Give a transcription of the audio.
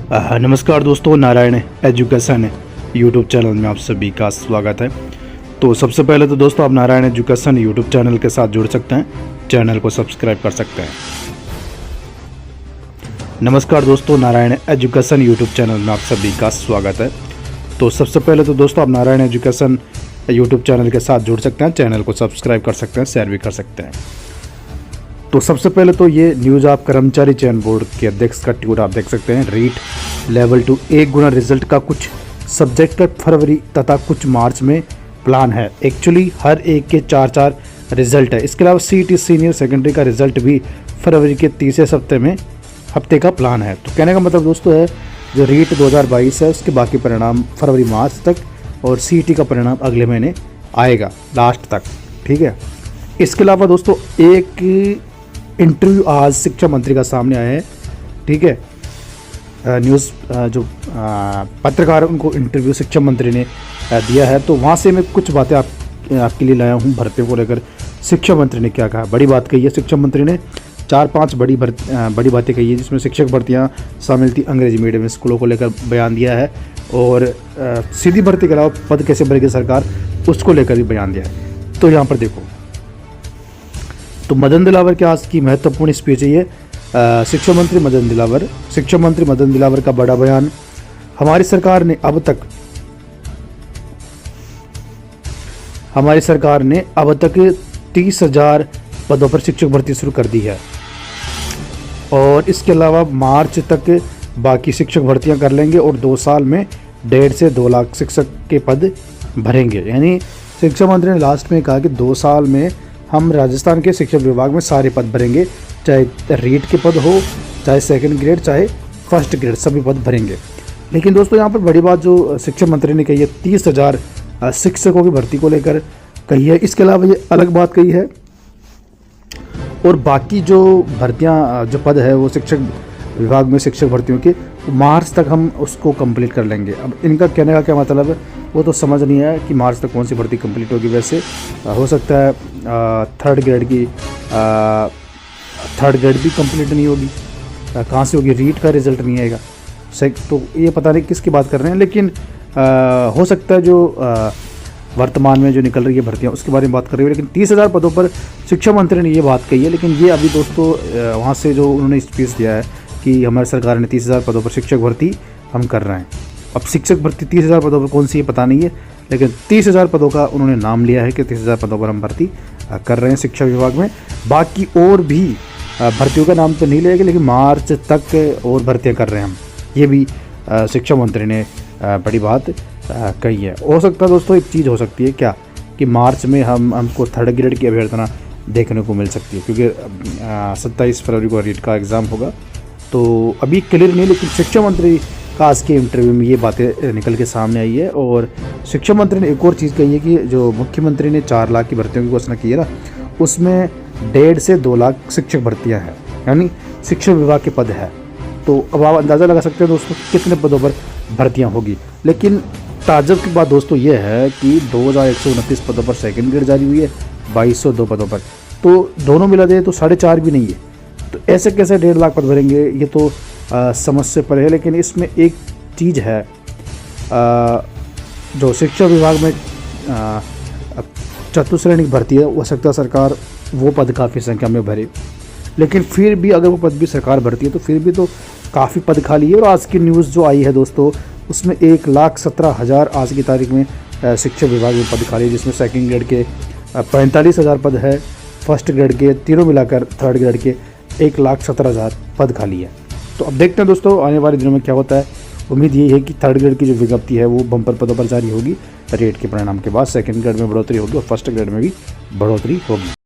नमस्कार दोस्तों, Narayan education YouTube channel में आप सभी का स्वागत है। तो सबसे पहले तो दोस्तों आप नारायण एजुकेशन यूट्यूब चैनल के साथ जुड़ सकते हैं, चैनल को सब्सक्राइब कर सकते हैं। नमस्कार दोस्तों, नारायण एजुकेशन यूट्यूब चैनल में आप सभी का स्वागत है। तो सबसे पहले तो दोस्तों आप नारायण एजुकेशन यूट्यूब चैनल के साथ जुड़ सकते हैं, चैनल को सब्सक्राइब कर सकते हैं, शेयर भी कर सकते हैं। तो सबसे पहले तो ये न्यूज़ आप कर्मचारी चयन बोर्ड के अध्यक्ष का ट्वीट आप देख सकते हैं। रीट लेवल 2 1 गुना रिजल्ट का कुछ सब्जेक्ट का फरवरी तथा कुछ मार्च में प्लान है। एक्चुअली हर एक के 4 रिजल्ट है। इसके अलावा सीईटी सीनियर सेकेंडरी का रिजल्ट भी फरवरी के तीसरे हफ्ते का प्लान है। तो कहने का मतलब दोस्तों है जो रीट 2022 है उसके बाकी परिणाम फरवरी मार्च तक और सीईटी का परिणाम अगले महीने आएगा लास्ट तक, ठीक है। इसके अलावा दोस्तों एक इंटरव्यू आज शिक्षा मंत्री का सामने आया है, ठीक है। न्यूज़ जो पत्रकार उनको इंटरव्यू शिक्षा मंत्री ने दिया है, तो वहाँ से मैं कुछ बातें आपके लिए लाया हूँ भर्तियों को लेकर। शिक्षा मंत्री ने क्या कहा, बड़ी बात कही है शिक्षा मंत्री ने। 4-5 बड़ी बातें कही है, जिसमें शिक्षक भर्तियाँ शामिल थी, अंग्रेजी मीडियम स्कूलों को लेकर बयान दिया है और सीधी भर्ती के अलावा पद कैसे भरेगी सरकार उसको लेकर भी बयान दिया है। तो यहाँ पर देखो, तो मदन दिलावर के आज की महत्वपूर्ण स्पीच है ये। शिक्षा मंत्री मदन दिलावर का बड़ा बयान। हमारी सरकार ने अब तक 30,000 पदों पर शिक्षक भर्ती शुरू कर दी है और इसके अलावा मार्च तक बाकी शिक्षक भर्तियां कर लेंगे और 2 साल में 1.5 से 2 लाख शिक्षक के पद भरेंगे। यानी शिक्षा मंत्री ने लास्ट में कहा कि 2 साल में हम राजस्थान के शिक्षक विभाग में सारे पद भरेंगे, चाहे रीट के पद हो, चाहे सेकंड ग्रेड, चाहे फर्स्ट ग्रेड, सभी पद भरेंगे। लेकिन दोस्तों यहाँ पर बड़ी बात जो शिक्षा मंत्री ने कही है 30,000 शिक्षकों की भर्ती को लेकर कही है। इसके अलावा ये अलग बात कही है और बाकी जो भर्तियाँ जो पद है वो शिक्षक विभाग में शिक्षक भर्तियों के मार्च तक हम उसको कंप्लीट कर लेंगे। अब इनका कहने का क्या मतलब है वो तो समझ नहीं आया कि मार्च तक कौन सी भर्ती कंप्लीट होगी। वैसे हो सकता है थर्ड ग्रेड भी कंप्लीट नहीं होगी। कहाँ से होगी, रीट का रिजल्ट नहीं आएगा, तो ये पता नहीं किसकी बात कर रहे हैं। लेकिन हो सकता है जो वर्तमान में जो निकल रही है भर्तियाँ उसके बारे में बात कर रही है। लेकिन 30,000 पदों पर शिक्षा मंत्री ने ये बात कही है। लेकिन ये अभी दोस्तों वहाँ से जो उन्होंने स्पीच दिया है कि हमारी सरकार ने 30,000 पदों पर शिक्षक भर्ती हम कर रहे हैं। अब शिक्षक भर्ती 30,000 पदों पर कौन सी है पता नहीं है, लेकिन 30,000 पदों का उन्होंने नाम लिया है कि 30,000 पदों पर हम भर्ती कर रहे हैं शिक्षा विभाग में। बाकी और भी भर्तियों का नाम तो नहीं लेंगे, लेकिन मार्च तक और भर्तियाँ कर रहे हैं हम। ये भी शिक्षा मंत्री ने बड़ी बात कही है। हो सकता है दोस्तों एक चीज़ हो सकती है क्या कि मार्च में हमको थर्ड ग्रेड की अभ्यर्थना देखने को मिल सकती है, क्योंकि 27 फरवरी को रीट का एग्ज़ाम होगा। तो अभी क्लियर नहीं, लेकिन शिक्षा मंत्री का आज के इंटरव्यू में ये बातें निकल के सामने आई है। और शिक्षा मंत्री ने एक और चीज़ कही है कि जो मुख्यमंत्री ने 4 लाख की भर्तियों की घोषणा की है ना, उसमें 1.5 से 2 लाख शिक्षक भर्तियाँ हैं, यानी शिक्षक विभाग के पद है। तो अब आप अंदाज़ा लगा सकते हैं दोस्तों कितने पदों पर भर्तियाँ होगी। लेकिन ताज्जुब की बात दोस्तों ये है कि 2,129 पदों पर सेकंड ग्रेड जारी हुई है, 2,202 पदों पर, तो दोनों मिला दे तो 4.5 भी नहीं है। तो ऐसे कैसे 1.5 लाख पद भरेंगे, ये तो समझ से परे है। लेकिन इसमें एक चीज़ है, जो शिक्षा विभाग में चतुश्रेणी भर्ती है, हो सकता है सरकार वो पद काफ़ी संख्या में भरे। लेकिन फिर भी अगर वो पद भी सरकार भरती है तो फिर भी तो काफ़ी पद खाली है। और आज की न्यूज़ जो आई है दोस्तों उसमें 1,17,000 आज की तारीख में शिक्षा विभाग में पद खाली है, जिसमें सेकंड ग्रेड के 45,000 पद है, फर्स्ट ग्रेड के तीनों मिलाकर थर्ड ग्रेड के 1,17,000 पद खाली है। तो अब देखते हैं दोस्तों आने वाले दिनों में क्या होता है। उम्मीद यही है कि थर्ड ग्रेड की जो विज्ञप्ति है वो बम्पर पदों पर जारी होगी रीट के परिणाम के बाद, सेकंड ग्रेड में बढ़ोतरी होगी और फर्स्ट ग्रेड में भी बढ़ोतरी होगी।